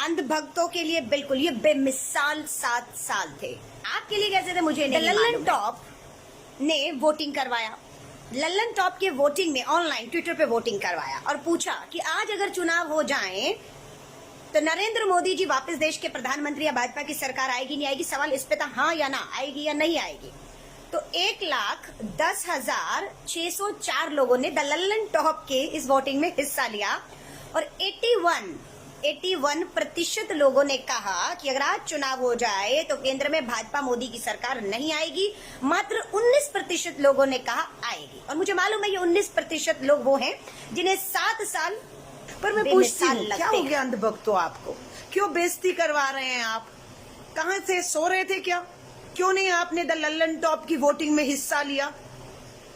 अंधभक्तों के लिए बिल्कुल ये बेमिसाल 7 साल थे। आपके लिए कैसे थे मुझे नहीं मालूम। लल्लन टॉप ने वोटिंग करवाया। लल्लन टॉप के वोटिंग में ऑनलाइन ट्विटर पे वोटिंग करवाया और पूछा कि आज अगर चुनाव हो जाए तो नरेंद्र मोदी जी वापस देश के प्रधानमंत्री या भाजपा की सरकार आएगी नहीं आएगी। सवाल इस पे था हाँ या ना, आएगी या नहीं आएगी। तो 1,10,604 लोगों ने द लल्लन टॉप के इस वोटिंग में हिस्सा लिया और 81% लोगों ने कहा कि अगर आज चुनाव हो जाए तो केंद्र में भाजपा मोदी की सरकार नहीं आएगी। मात्र 19% लोगों ने कहा आएगी। और मुझे मालूम है ये 19% लोग वो हैं जिन्हें 7 साल पर मैं पूछती हूँ क्या हो गया अंधभक्तों आपको? क्यों बेइज्जती करवा रहे हैं आप? कहाँ से सो रहे थे क्या? क्यों नहीं आपने द लल्लन टॉप की वोटिंग में हिस्सा लिया?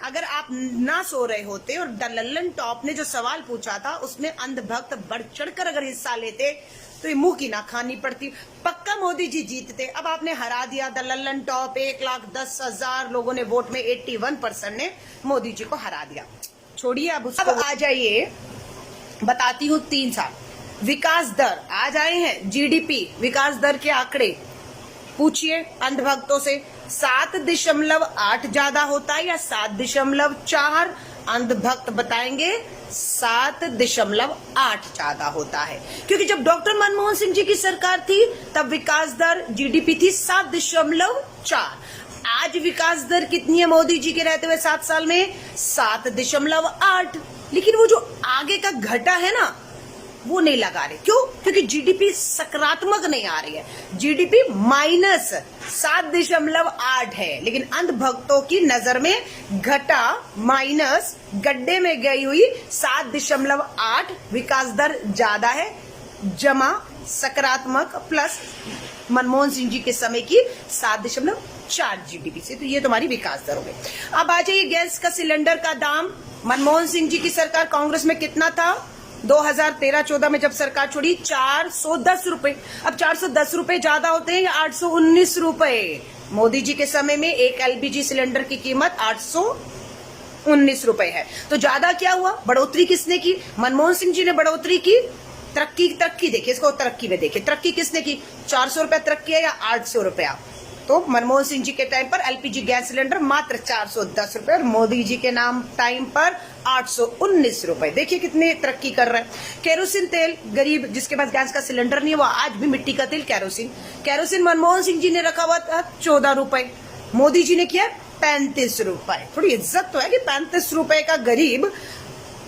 अगर आप ना सो रहे होते और द लल्लन टॉप ने जो सवाल पूछा था उसमें अंधभक्त बढ़ चढ़कर अगर हिस्सा लेते तो ये मुंह की ना खानी पड़ती। पक्का मोदी जी जीतते। अब आपने हरा दिया द लल्लन टॉप। 1,10,000 लोगों ने वोट में 81% ने मोदी जी को हरा दिया। छोड़िए अब उसको। अब आ जाइए, बताती हूँ 3 साल विकास दर आज आए हैं। जीडीपी विकास दर के आंकड़े पूछिए अंधभक्तों से। 7.8 ज्यादा होता है या 7.4? अंधभक्त बताएंगे 7.8 ज्यादा होता है, क्योंकि जब डॉक्टर मनमोहन सिंह जी की सरकार थी तब विकास दर जीडीपी थी 7.4। आज विकास दर कितनी है मोदी जी के रहते हुए 7 साल में? 7.8। लेकिन वो जो आगे का घटा है ना वो नहीं लगा रहे। क्यों? क्योंकि जीडीपी सकारात्मक नहीं आ रही है। जीडीपी -7.8 है, लेकिन अंधभक्तों की नजर में घटा माइनस गड्ढे में गई हुई 7.8 विकास दर ज्यादा है, जमा सकारात्मक प्लस मनमोहन सिंह जी के समय की 7.4 जीडीपी से। तो ये तुम्हारी विकास दर हो गई। अब आ जाइए गैस का सिलेंडर का दाम। मनमोहन सिंह जी की सरकार कांग्रेस में कितना था? 2013-14 में जब सरकार छोड़ी 410 रुपए। अब 410 रुपए ज्यादा होते हैं या 819 रुपए? मोदी जी के समय में एक एलपीजी सिलेंडर की कीमत 819 रुपए है। तो ज्यादा क्या हुआ? बढ़ोतरी किसने की? मनमोहन सिंह जी ने बढ़ोतरी की। तरक्की देखिए, इसको तरक्की में देखिए। तरक्की किसने की? 400 रुपया तरक्की है या 800 रुपया? तो मनमोहन सिंह जी के टाइम पर एलपीजी गैस सिलेंडर मात्र 410 रुपए और मोदी जी के नाम टाइम पर 819 रुपए। देखिए कितनी तरक्की कर रहे हैं। केरोसिन तेल, गरीब जिसके पास गैस का सिलेंडर नहीं है वो आज भी मिट्टी का तेल केरोसिन मनमोहन सिंह जी ने रखा हुआ था 14 रुपए, मोदी जी ने किया 35 रुपए। थोड़ी इज्जत तो है कि 35 रुपए का गरीब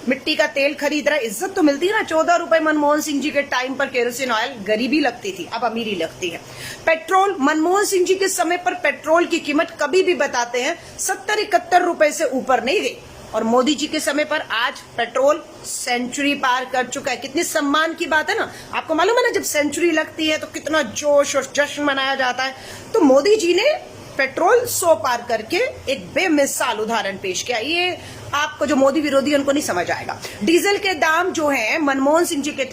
मिट्टी का तेल खरीद रहा है, इज्जत तो मिलती है ना। 14 रुपए मनमोहन सिंह जी के टाइम पर केरोसिन ऑयल गरीबी लगती थी, अब अमीरी लगती है। पेट्रोल, मनमोहन सिंह जी के समय पर पेट्रोल की कीमत कभी भी बताते हैं 70-71 रुपए से ऊपर नहीं गई, और मोदी जी के समय पर आज पेट्रोल सेंचुरी पार कर चुका है। कितने सम्मान की बात है ना। आपको मालूम है ना जब सेंचुरी लगती है तो कितना जोश और जश्न मनाया जाता है। तो मोदी जी ने पेट्रोल 100 पार करके एक बेमिसाल उदाहरण पेश किया। ये आपको जो मोदी विरोधी उनको नहीं समझ आएगा। डीजल के दाम जो हैं मनमोहन सिंह जी के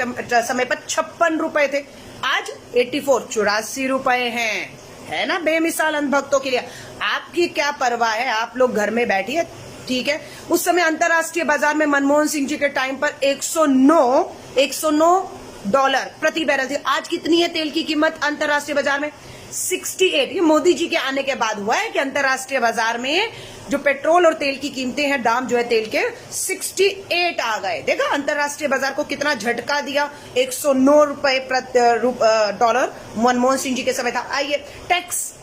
समय पर 56 रुपए थे, आज 84 रुपए हैं। है ना बेमिसाल अंधभक्तों के लिए। आपकी क्या परवाह है, आप लोग घर में बैठिए, ठीक है। उस समय अंतरराष्ट्रीय बाजार में मनमोहन सिंह जी के टाइम पर 109 डॉलर प्रति बैरल थी। आज कितनी है तेल की कीमत अंतरराष्ट्रीय बाजार में? 68। ये मोदी जी के आने के बाद हुआ है कि अंतरराष्ट्रीय बाजार में जो पेट्रोल और तेल की कीमतें हैं, दाम जो है तेल के 68 आ गए। देखा अंतरराष्ट्रीय बाजार को कितना झटका दिया। 109 रुपए प्रति डॉलर मनमोहन सिंह जी के समय था। आइए टैक्स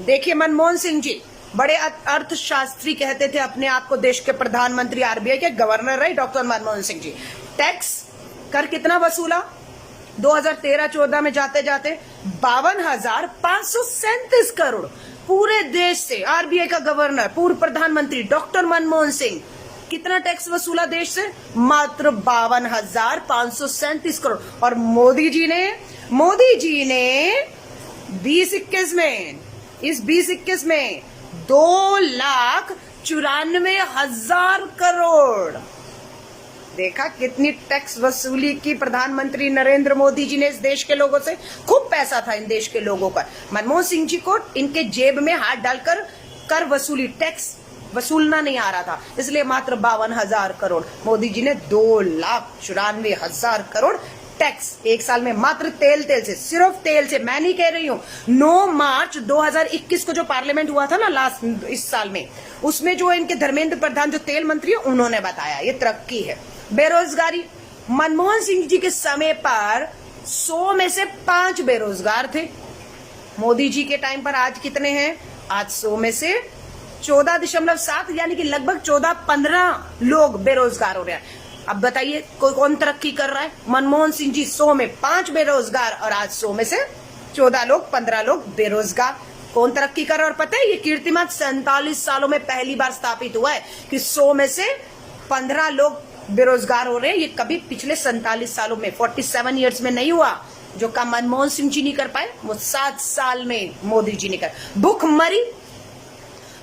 देखिए। मनमोहन सिंह जी बड़े अर्थशास्त्री कहते थे अपने आप को, देश के प्रधानमंत्री, आरबीआई के गवर्नर रहे डॉक्टर मनमोहन सिंह जी। टैक्स कर कितना वसूला? 2013-14 में जाते जाते 52,537 करोड़। पूरे देश से आरबीआई का गवर्नर, पूर्व प्रधानमंत्री डॉक्टर मनमोहन सिंह कितना टैक्स वसूला देश से? मात्र 52,537 करोड़। और मोदी जी ने 2021 में, इस 2021 में 2,94,000 करोड़। देखा कितनी टैक्स वसूली की प्रधानमंत्री नरेंद्र मोदी जी ने इस देश के लोगों से। खूब पैसा था इन देश के लोगों का। मनमोहन सिंह जी को इनके जेब में हाथ डालकर कर वसूली, टैक्स वसूलना नहीं आ रहा था, इसलिए मात्र 52,000 करोड़। मोदी जी ने 2,94,000 करोड़ टैक्स एक साल में मात्र तेल से, सिर्फ तेल से। मैं नहीं कह रही हूं, 9 मार्च 2021 को जो पार्लियामेंट हुआ था ना लास्ट इस साल में, उसमें जो इनके धर्मेंद्र प्रधान जो तेल मंत्री है उन्होंने बताया ये तरक्की है। बेरोजगारी, मनमोहन सिंह जी के समय पर 100 में से 5 बेरोजगार थे। मोदी जी के टाइम पर आज कितने हैं? आज 100 में से 14.7 यानी कि लगभग 14-15 लोग बेरोजगार हो रहे हैं। अब बताइए कौन तरक्की कर रहा है? मनमोहन सिंह जी 100 में 5 बेरोजगार और आज 100 में से 14 लोग 15 लोग बेरोजगार। कौन तरक्की कर रहा है? और पता है ये कीर्तिमान 47 सालों में पहली बार स्थापित हुआ है कि 100 में से 15 लोग बेरोजगार हो रहे हैं। ये कभी पिछले 47 सालों में 47 ईयर्स में नहीं हुआ। जो काम मनमोहन सिंह जी नहीं कर पाए वो 7 साल में मोदी जी ने कर। भुखमरी,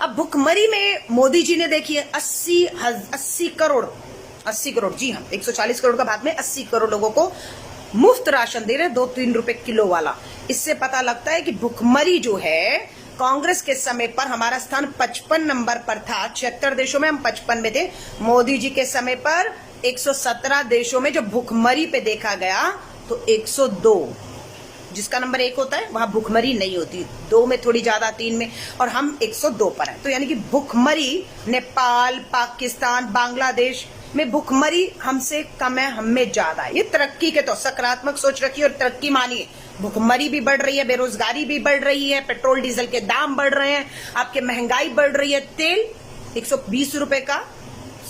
अब भुखमरी में मोदी जी ने देखिए 80 करोड़, जी हाँ, 140 करोड़ का भाग में 80 करोड़ लोगों को मुफ्त राशन दे रहे हैं, 2-3 रुपए किलो वाला। इससे पता लगता है कि भुखमरी जो है, कांग्रेस के समय पर हमारा स्थान 55 नंबर पर था। 76 देशों में हम 55 में थे। मोदी जी के समय पर 117 देशों में जो भुखमरी पे देखा गया तो 102, जिसका नंबर 1 होता है वहां भुखमरी नहीं होती, 2 में थोड़ी ज्यादा, 3 में, और हम 102 पर हैं। तो यानी कि भुखमरी नेपाल, पाकिस्तान, बांग्लादेश में भुखमरी हमसे कम है, हमें ज्यादा है। ये तरक्की के तो सकारात्मक सोच रखिए और तरक्की मानिए। भुखमरी भी बढ़ रही है, बेरोजगारी भी बढ़ रही है, पेट्रोल डीजल के दाम बढ़ रहे हैं, आपके महंगाई बढ़ रही है। तेल 120 रुपए का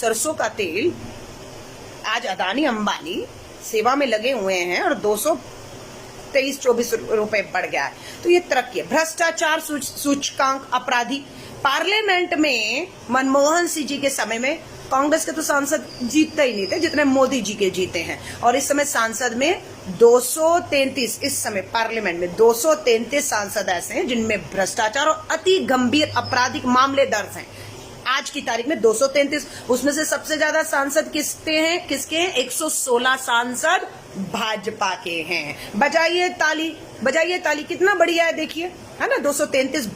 सरसों का तेल आज अदानी अंबानी सेवा में लगे हुए हैं और 223-24 रुपए बढ़ गया है। तो ये तरक्की है। भ्रष्टाचार सूचकांक, अपराधी, पार्लियामेंट में मनमोहन सिंह जी के समय में कांग्रेस के तो सांसद जीतते ही नहीं थे जितने मोदी जी के जीते हैं। और इस समय सांसद में 233, इस समय पार्लियामेंट में 233 सांसद ऐसे हैं जिनमें भ्रष्टाचार और अति गंभीर आपराधिक मामले दर्ज हैं। आज की तारीख में 233, उसमें से सबसे ज्यादा सांसद किसके हैं? 116 सांसद भाजपा के हैं। बजाइए ताली, कितना बढ़िया है देखिए, है ना। 233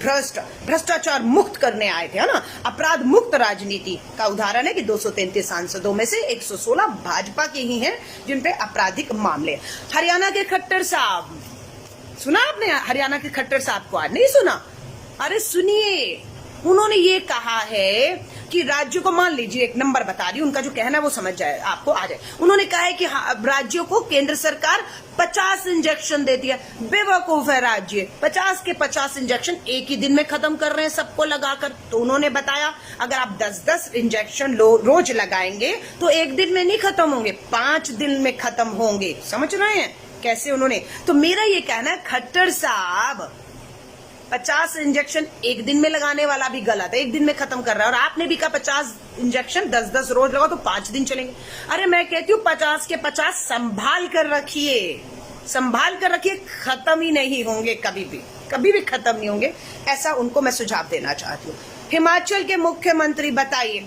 भ्रष्टाचार मुक्त करने आए थे, है ना। अपराध मुक्त राजनीति का उदाहरण है कि 233 सांसदों में से 116 भाजपा के ही हैं जिन पे आपराधिक मामले। हरियाणा के खट्टर साहब, सुना आपने हरियाणा के खट्टर साहब को? आज नहीं सुना? अरे सुनिए, उन्होंने ये कहा है कि राज्यों को, मान लीजिए एक नंबर बता रही हूं, उनका जो कहना है वो समझ जाए, आपको आ जाए। उन्होंने कहा है कि राज्यों को केंद्र सरकार 50 इंजेक्शन देती है। बेवकूफ है राज्य, 50 के 50 इंजेक्शन एक ही दिन में खत्म कर रहे हैं सबको लगाकर। तो उन्होंने बताया अगर आप 10-10 इंजेक्शन रोज लगाएंगे तो एक दिन में नहीं खत्म होंगे, 5 दिन में खत्म होंगे। समझ रहे हैं कैसे उन्होंने? तो मेरा ये कहना है खट्टर साहब, 50 इंजेक्शन एक दिन में लगाने वाला भी गलत है, एक दिन में खत्म कर रहा है। और आपने भी कहा 50 इंजेक्शन 10-10 रोज लगाओ तो 5 दिन चलेंगे। अरे मैं कहती हूँ 50 के 50 संभाल कर रखिए, खत्म ही नहीं होंगे, कभी भी खत्म नहीं होंगे। ऐसा उनको मैं सुझाव देना चाहती हूँ। हिमाचल के मुख्यमंत्री बताइए,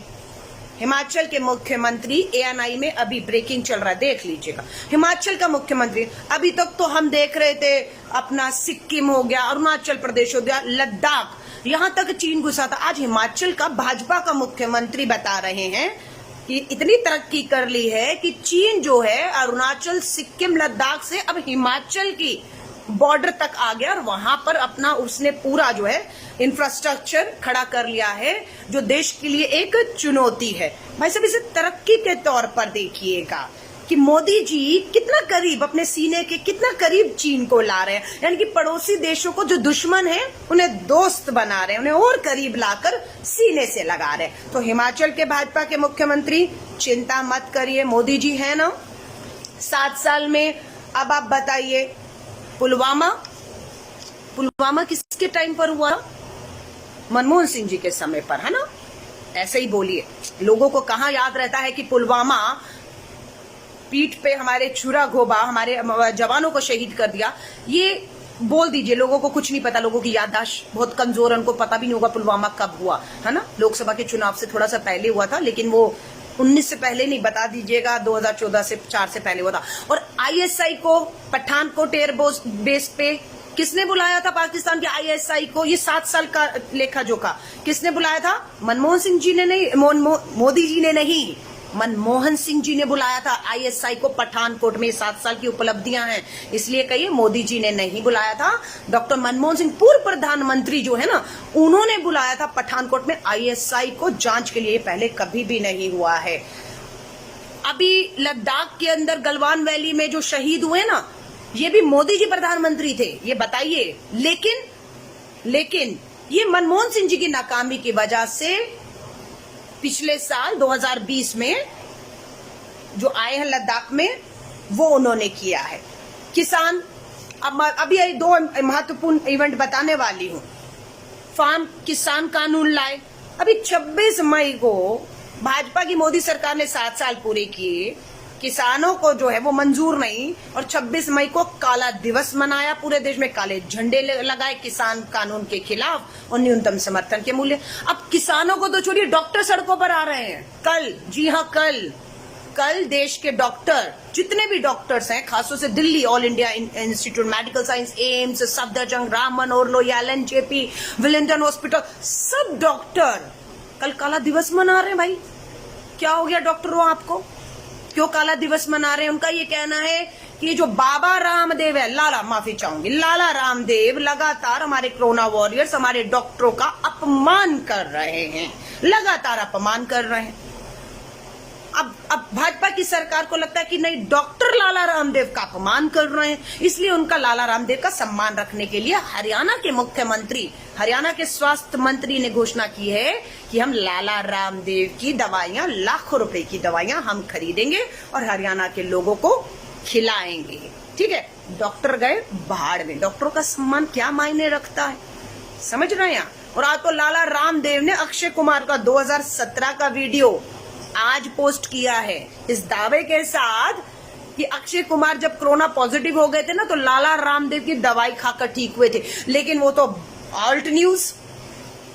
हिमाचल के मुख्यमंत्री ANI में अभी ब्रेकिंग चल रहा है, देख लीजिएगा। हिमाचल का मुख्यमंत्री, अभी तक तो हम देख रहे थे अपना सिक्किम हो गया, अरुणाचल प्रदेश हो गया, लद्दाख, यहां तक चीन घुसा था। आज हिमाचल का भाजपा का मुख्यमंत्री बता रहे हैं कि इतनी तरक्की कर ली है कि चीन जो है अरुणाचल, सिक्किम, लद्दाख से अब हिमाचल की बॉर्डर तक आ गया और वहां पर अपना उसने पूरा जो है इंफ्रास्ट्रक्चर खड़ा कर लिया है, जो देश के लिए एक चुनौती है। भाई साहब, इसे तरक्की के तौर पर देखिएगा कि मोदी जी कितना करीब, अपने सीने के कितना करीब चीन को ला रहे हैं। यानी कि पड़ोसी देशों को जो दुश्मन है उन्हें दोस्त बना रहे हैं, उन्हें और करीब लाकर सीने से लगा रहे हैं। तो हिमाचल के भाजपा के मुख्यमंत्री, चिंता मत करिए, मोदी जी है ना 7 साल में। अब आप बताइए पुलवामा किसके टाइम पर हुआ? मनमोहन सिंह जी के समय पर, है ना। ऐसे ही बोलिए, लोगों को कहां याद रहता है कि पुलवामा पीठ पे हमारे छुरा घोबा, हमारे जवानों को शहीद कर दिया। ये बोल दीजिए, लोगों को कुछ नहीं पता, लोगों की याददाश्त बहुत कमजोर है, उनको पता भी नहीं होगा पुलवामा कब हुआ, है ना। लोकसभा के चुनाव से थोड़ा सा पहले हुआ था, लेकिन वो 19 से पहले नहीं, बता दीजिएगा 2014 से 4 से पहले हुआ था। और ISI को पठानकोट एयर बेस पे किसने बुलाया था? पाकिस्तान के ISI को, ये 7 साल का लेखा जोखा किसने बुलाया था? मनमोहन सिंह जी ने नहीं, मोदी जी ने नहीं, मनमोहन सिंह जी ने बुलाया था आईएसआई को पठानकोट में। 7 साल की उपलब्धियां हैं, इसलिए कहिए मोदी जी ने नहीं बुलाया था। डॉक्टर मनमोहन सिंह पूर्व प्रधानमंत्री जो है ना, उन्होंने बुलाया था पठानकोट में आईएसआई को जांच के लिए। पहले कभी भी नहीं हुआ है। अभी लद्दाख के अंदर गलवान वैली में जो शहीद हुए ना, ये भी मोदी जी प्रधानमंत्री थे, ये बताइए। लेकिन ये मनमोहन सिंह जी की नाकामी की वजह से पिछले साल 2020 में जो आए हैं लद्दाख में, वो उन्होंने किया है। किसान, अब अभी 2 महत्वपूर्ण इवेंट बताने वाली हूं। फार्म किसान कानून लाए। अभी 26 मई को भाजपा की मोदी सरकार ने 7 साल पूरे किए, किसानों को जो है वो मंजूर नहीं, और 26 मई को काला दिवस मनाया। पूरे देश में काले झंडे लगाए किसान कानून के खिलाफ और न्यूनतम समर्थन के मूल्य। अब किसानों को तो छोड़िए, डॉक्टर सड़कों पर आ रहे हैं कल। जी हाँ, कल देश के डॉक्टर, जितने भी डॉक्टर्स हैं, खासतौर से Delhi all India institute medical science, AIIMS, Safdarjung, Ram Manohar Lohia, JP, Willingdon hospital, सब डॉक्टर कल काला दिवस मना रहे हैं। भाई क्या हो गया डॉक्टरों, आपको क्यों काला दिवस मना रहे हैं? उनका ये कहना है कि जो बाबा रामदेव है, लाला रामदेव लगातार हमारे कोरोना वॉरियर्स, हमारे डॉक्टरों का अपमान कर रहे हैं, लगातार अपमान कर रहे हैं। अब भाजपा की सरकार को लगता है कि नहीं, डॉक्टर लाला रामदेव का अपमान कर रहे हैं, इसलिए उनका लाला रामदेव का सम्मान रखने के लिए हरियाणा के मुख्यमंत्री, हरियाणा के स्वास्थ्य मंत्री ने घोषणा की है कि हम लाला रामदेव की दवाइयां, लाखों रुपए की दवाइयां हम खरीदेंगे और हरियाणा के लोगों को खिलाएंगे। ठीक है, डॉक्टर गए भाड़ में। डॉक्टरों का सम्मान क्या मायने रखता है, समझ रहे हैं? और आज तो लाला रामदेव ने अक्षय कुमार का 2017 का वीडियो आज पोस्ट किया है, इस दावे के साथ कि अक्षय कुमार जब कोरोना पॉजिटिव हो गए थे ना, तो लाला रामदेव की दवाई खाकर ठीक हुए थे। लेकिन वो तो ऑल्ट न्यूज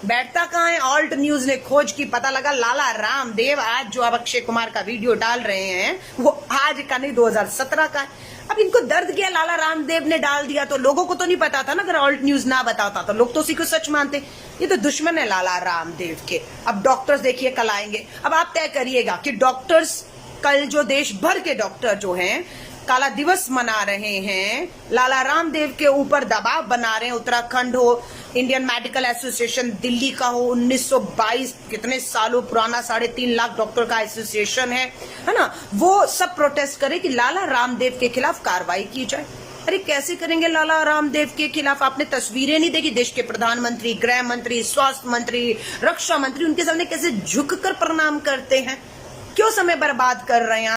बैठता कहाँ है? ऑल्ट न्यूज ने खोज की, पता लगा लाला रामदेव आज जो अब अक्षय कुमार का वीडियो डाल रहे हैं वो आज का नहीं, 2017 का है। अब इनको दर्द किया, लाला रामदेव ने डाल दिया, तो लोगों को तो नहीं पता था ना। अगर ऑल्ट न्यूज ना बताता तो लोग तो उसी को सच मानते। ये तो दुश्मन है लाला रामदेव के। अब डॉक्टर्स देखिए कल आएंगे। अब आप तय करिएगा कि डॉक्टर्स कल, जो देश भर के डॉक्टर जो हैं काला दिवस मना रहे हैं, लाला रामदेव के ऊपर दबाव बना रहे हैं, उत्तराखंड हो, इंडियन मेडिकल एसोसिएशन दिल्ली का हो, 1922 कितने सालों पुराना 3.5 लाख डॉक्टर का एसोसिएशन है ना, वो सब प्रोटेस्ट करे कि लाला रामदेव के खिलाफ कार्रवाई की जाए। अरे कैसे करेंगे लाला रामदेव के खिलाफ? आपने तस्वीरें नहीं देखी? देश के प्रधानमंत्री, गृह मंत्री, स्वास्थ्य मंत्री, रक्षा मंत्री उनके सामने कैसे झुककर प्रणाम करते हैं। क्यों समय बर्बाद कर रहे हैं?